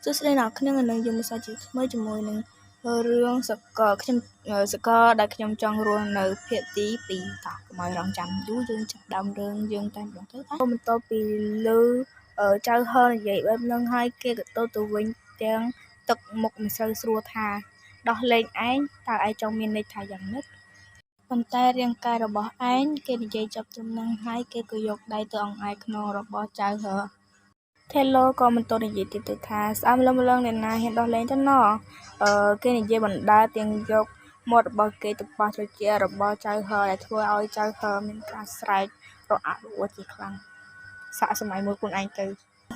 សួស្តីអ្នកគ្នានឹងយមសាជាថ្មីជាមួយនឹងរឿងសកលដែលខ្ញុំចង់រស់នៅភាគទី2តោះកុំឲ្យរងចាំយូរយើងចាប់ដើមរឿងយើងតែម្ដងទៅបន្ទាប់ពីលើចៅហឺនិយាយបែបហ្នឹងហើយគេក៏ទៅវិញទាំងទឹកមុខមិនសូវស្រួលថាដោះលែងឯងតើឯងចង់មានន័យថាយ៉ាងម៉េចប៉ុន្តែរាងកាយរបស់ឯងគេនិយាយចាប់ត្រឹមហ្នឹងហើយគេក៏យកដៃទៅអង្អែលខ្នងរបស់ចៅហឺTaylor ក៏បន្តនិយាយទៀតទៅថាស្អើមលឹងអ្នកណាហ៊ានដោះលែងទៅណគេនិយាយបណ្ដាទាំងយកមាត់របស់គេទៅប៉ះត្រចៀករបស់ចៅហឺដែលធ្វើឲ្យចៅហឺមានការស្រែករអាក់រអួលជាខ្លាំងសាកសម័យមួយខ្លួនឯងទៅ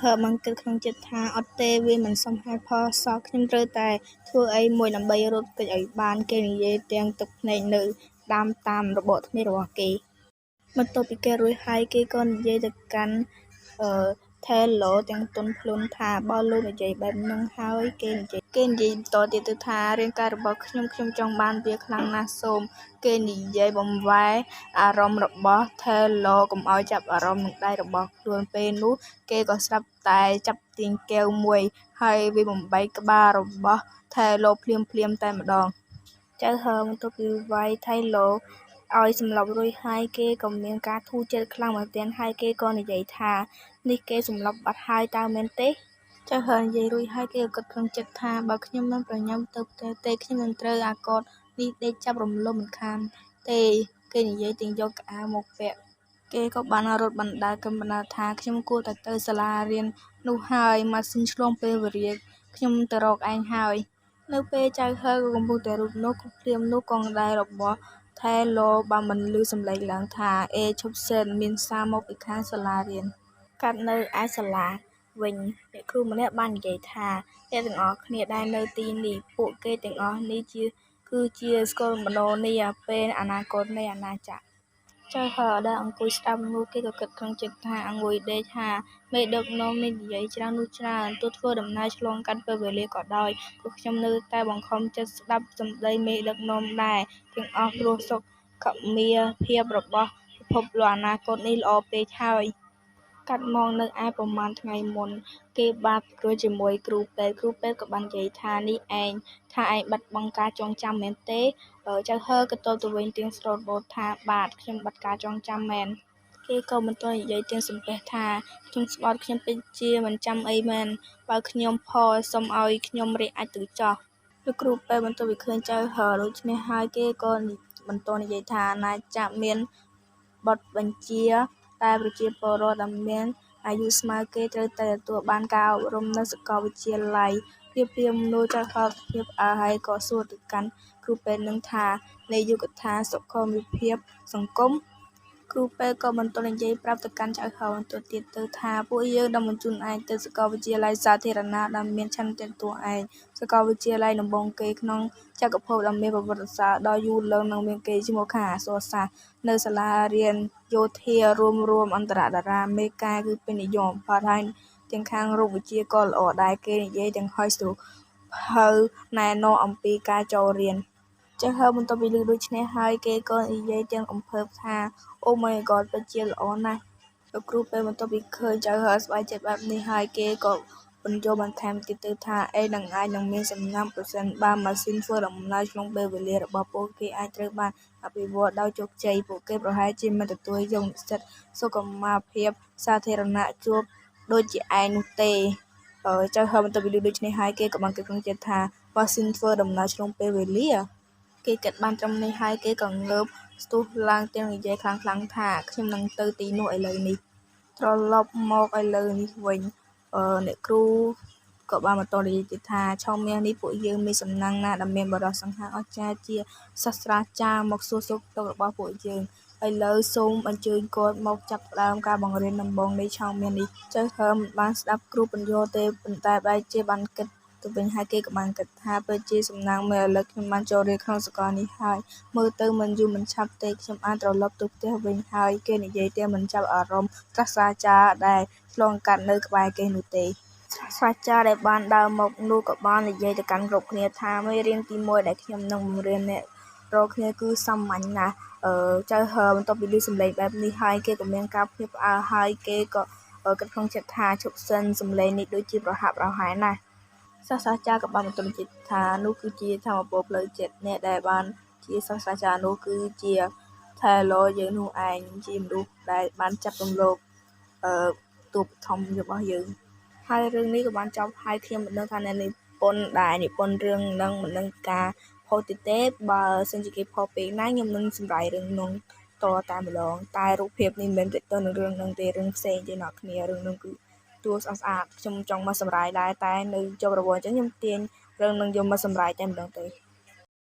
ហឺបានគិតក្នុងចិត្តថាអត់ទេវាមិនសមហេតុផលសោះខ្ញុំត្រូវតែធ្វើអីមួយដើម្បីរត់គេចឲ្យបានគេនិយាយទាំងទឹកភ្នែកនៅតាមរបបថ្មីរបស់គេបន្ទាប់ពីគេរួចហើយគេក៏និយាយទៅកាន់Taylor ទាំងទន់ភ្លន់ថាបើលោកនិយាយបែបហ្នឹងហើយគេនិយាយបន្តទៀតទៅថារាងកាយរបស់ខ្ញុំចង់បានវាខ្លាំងណាស់សូមគេនិយាយបំវែអារម្មណ៍របស់ Taylor កុំឲ្យចាប់អារម្មណ៍នឹងដៃរបស់ខ្លួនពេលនោះគេក៏ស្រាប់តែចាប់ទាញកែវមួយហើយវាបំបែកក្បាលរបស់ Taylor ភ្លាមតែម្ដងចៅហឺបន្ទាប់ពីវាយ Taylor ឲ្យសម្លាប់រួចហើយគេក៏មានការធូរចិត្តខ្លាំងមែនទែនហើយគេក៏និយាយថានេះគេសម្លាប់បាត់ហើយតើមែនទេចៅហឺនិយាយរួចហើយគេក៏គិតក្នុងចិត្តថាបើខ្ញុំមិនប្រញាប់ទៅផ្ទះទេខ្ញុំនឹងត្រូវអាកតនេះដេកចាប់រំលំមិនខានទេគេនិយាយទាំងយកកៅអៅមកពាក់គេក៏បានរត់បណ្ដាថាខ្ញុំគួរតែទៅសាលារៀននោះហើយម៉ាស៊ីនឆ្លងពេលវេលាខ្ញុំទៅរកឯងហើយនៅពេលចៅហឺក៏កំពុងតែរត់នោះភ្លាមនោះកងដៃរបស់Taylor បានបន្លឺសំឡេងឡើងថាឈប់សិនមានសារមកពីខាងសាលារៀនកាត់នៅឯសាលាវិញអ្នកគ្រូម្នាក់បាននិយាយថាអ្នកទាំងអស់គ្នាដែលនៅទីនេះពួកគេទាំងអស់នេះគឺជាស្គមនោនីពេលអនាគតនៃអាណាចក្រចៅហឺដែលអង្គុយស្ដាប់នោះគេក៏គិតក្នុងចិត្តថាអង្គុយដេកថាមេដឹកនាំនេះនិយាយច្រើននោះច្រើនទោះធ្វើដំណើរឆ្លងកាត់ពេលវេលាក៏ដោយពួកខ្ញុំនៅតែបង្ខំចិត្តស្ដាប់សម្ដីមេដឹកនាំដែរទាំងអស់ព្រោះសុខភាពរបស់ពិភពលោកអនាគតនេះល្អពេកហើយកាត់មកនៅឯប្រហែលថ្ងៃមុនគេបានប្រគល់ជាមួយគ្រូពេទ្យក៏បាននិយាយថានេះឯងបាត់បង់ការចងចាំមែនទេចៅហឺក៏តបទៅវិញទាំងស្រោតបូតថាបាទខ្ញុំបាត់ការចងចាំមែនគេក៏បន្តនិយាយទាំងសំពះថាខ្ញុំស្បត់ខ្ញុំពិតជាមិនចាំអីមែនបើខ្ញុំផលសុំឲ្យខ្ញុំរៀនអាចទៅចោះលោកគ្រូពេទ្យបន្ទាប់ពីឃើញចៅហឺដូច្នេះហើយគេក៏បន្តនិយាយថាអាណាចក្រមានបទបញ្ជាតែប្រជាពលរដ្ឋដែលមានអាយុស្មើគេត្រូវតែទទួលបានការអប់រំនៅសាកលវិទ្យាល័យព្រាមនោះចៅហឺភាពហើយក៏សួរទៅកាន់គ្រូពេទ្យនឹងថានាយកដ្ឋានសុខាភិបាលសង្គមគ្រូពេទ្យក៏បន្តនិយាយប្រាប់ទៅកាន់ចៅហឺបន្តទៀតទៅថាពួកយើងនឹងបញ្ជូនឯងទៅសាកលវិទ្យាល័យសាធារណៈដែលមានឆន្ទៈតួឯងសាកលវិទ្យាល័យដំបូងគេក្នុងចក្រភពដែលមានប្រវត្តិសាស្ត្រដ៏យូរលង់និងមានគេឈ្មោះខាងអក្សរសាស្ត្រនៅសាលារៀនយោធារួមអន្តរតារាមេកាគឺពេញនិយមបំផុតហើយទាំងខាងរូបវិទ្យាក៏ល្អដែរគេនិយាយទាំងហុយស្រូភៅណែនាំអំពីការចូលរៀនចៅហឺបន្ទាប់ពីឮដូច្នេះហើយគេក៏និយាយទាំងអំភើបថាអូ my god ពិតជាល្អណាស់លោកគ្រូពេទ្យបន្ទាប់ពីឃើញចៅហឺស្បែកចិត្តបែបនេះហើយគេក៏បញ្យល់បន្ថែមទៀតទៅថានឹងអាចនឹងមានសំណាងប្រសិនបើម៉ាស៊ីនធ្វើដំណើរក្នុងពេលវេលារបស់ពួកគេអាចត្រូវបានអភិវឌ្ឍដោយជោគជ័យពួកគេប្រហែលជាមិនទទួលយកនិស្សិតសុខភាពសាធារណៈជួបដូចជាឯងនោះទេចៅហឺបន្ទាប់ពីឮដូច្នេះហើយគេក៏បានគិតក្នុងចិត្តថាម៉ាស៊ីនធ្វើដំណើរឆ្លងពេលវេលាគេគិតបានត្រឹមនេះហើយគេក៏ងើបស្ទុះឡើងទាំងនិយាយខ្លាំងថាខ្ញុំនឹងទៅទីនោះឥឡូវនេះត្រឡប់មកឥឡូវនេះវិញអ្នកគ្រូក៏បានបន្តនិយាយទៀតថាឆមាសនេះពួកយើងមានសំណាងណាស់ដែលមានបរិសង្ហាអស្ចារ្យជាសាស្ត្រាចារ្យមកសួរសុខទុក្ខរបស់ពួកយើងឥឡូវសូមអញ្ជើញគាត់មកចាប់ផ្ដើមការបង្រៀនដំបូងនៃឆមាសនេះចៅហឺមិនបានស្ដាប់គ្រូបញ្យល់ទេប៉ុន្តែបែរជាបានគិតទៅវិញហើយគេក៏បានគិតថាពិតជាសំណាងមែនឥឡូវខ្ញុំបានចូលរៀនក្នុងសាកលនេះហើយមើលទៅមិនយូរមិនឆាប់ទេខ្ញុំអាចត្រឡប់ទៅផ្ទះវិញហើយគេនិយាយទាំងមិនចាប់អារម្មណ៍សាស្ត្រាចារ្យដែលឆ្លងកាត់នៅក្បែរគេនោះទេសាស្ត្រាចារ្យដែលបានដើរមកនោះក៏បាននិយាយទៅកាន់គ្រប់គ្នាថាមេរៀនទី1ដែលខ្ញុំនឹងបង្រៀនអ្នករាល់គ្នាគឺសាមញ្ញណាស់ចៅហឺបន្ទាប់ពីឮសំឡេងបែបនេះហើយគេក៏មានការភ្ញាក់ផ្អើលហើយគេក៏គិតក្នុងចិត្តថាឈប់សិនសំឡេងនេះដូចជាប្រហាក់ប្រហែលណាស់ សាស្ត្រាចារ្យក៏បានបន្តទៀតថានោះគឺជាថាមពលផ្លូវចិត្តអ្នកដែលបានជាសាស្ត្រាចារ្យនោះគឺជាថែឡយើងនោះឯងជាមនុស្សដែលបានចាប់រំលងទូបឋមរបស់យើងហើយរឿងនេះក៏បានចប់ហើយខ្ញុំមិនដឹងថាអ្នកនិពន្ធដែលនិពន្ធរឿងនឹងមិនដឹងការផុសទៀតទេបើសិនជាគេផុសពេលណាខ្ញុំនឹងសម្រាយរឿងនោះតតែម្ដងតែរូបភាពនេះមិនមែនទៅនឹងរឿងនឹងទេរឿងផ្សេងទេអ្នកគ្នារឿងនោះគឺតួស្អាតខ្ញុំចង់មកសម្រាយដែរតែនៅចុងរង្វល់អញ្ចឹងខ្ញុំទាញរឿងនឹងយកមកសម្រាយតែម្ដងទេ